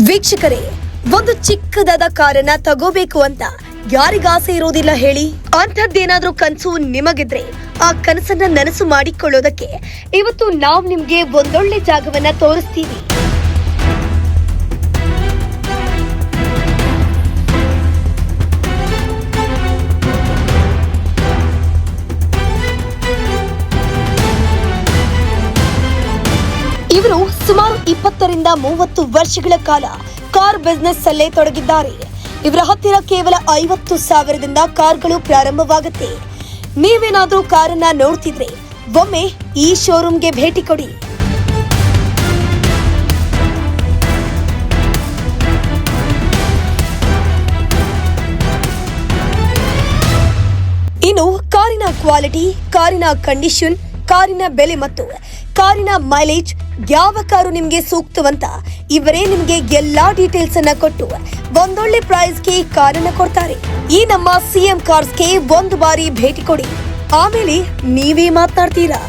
ವೀಕ್ಷಕರೇ, ಒಂದು ಚಿಕ್ಕದಾದ ಕಾರನ್ನ ತಗೋಬೇಕು ಅಂತ ಯಾರಿಗಾಸೆ ಇರೋದಿಲ್ಲ ಹೇಳಿ? ಅಂಥದ್ದೇನಾದ್ರೂ ಕನಸು ನಿಮಗಿದ್ರೆ ಆ ಕನಸನ್ನ ನನಸು ಮಾಡಿಕೊಳ್ಳೋದಕ್ಕೆ ಇವತ್ತು ನಾವು ನಿಮ್ಗೆ ಒಂದೊಳ್ಳೆ ಜಾಗವನ್ನ ತೋರಿಸ್ತೀವಿ. ಇವರು ಸುಮಾರು 20 ರಿಂದ 30 ವರ್ಷಗಳ ಕಾಲ ಕಾರ್ ಬಿಸ್ನೆಸ್ ಅಲ್ಲೇ ತೊಡಗಿದ್ದಾರೆ. ಇವರ ಹತ್ತಿರ ಕೇವಲ 50,000ದಿಂದ ಕಾರ್ಗಳು ಪ್ರಾರಂಭವಾಗುತ್ತೆ. ನೀವೇನಾದ್ರೂ ಕಾರನ್ನ ನೋಡ್ತಿದ್ರೆ ಒಮ್ಮೆ ಈ ಶೋರೂಮ್ಗೆ ಭೇಟಿ ಕೊಡಿ. ಇನ್ನು ಕಾರಿನ ಕ್ವಾಲಿಟಿ, ಕಾರಿನ ಕಂಡೀಷನ್, ಕಾರಿನ ಬೆಲೆ ಮತ್ತು ಕಾರಿನ ಮೈಲೇಜ್ ಯಾವ ಕಾರು ನಿಮ್ಗೆ ಸೂಕ್ತವಂತ ಇವರೇ ನಿಮ್ಗೆ ಎಲ್ಲಾ ಡೀಟೇಲ್ಸ್ ಅನ್ನ ಕೊಟ್ಟು ಒಂದೊಳ್ಳೆ ಪ್ರೈಸ್ಗೆ ಕಾರನ್ನ ಕೊಡ್ತಾರೆ. ಈ ನಮ್ಮ ಸಿಎಂ ಕಾರ್ಸ್ಗೆ ಒಂದು ಬಾರಿ ಭೇಟಿ ಕೊಡಿ, ಆಮೇಲೆ ನೀವೇ ಮಾತನಾಡ್ತೀರಾ.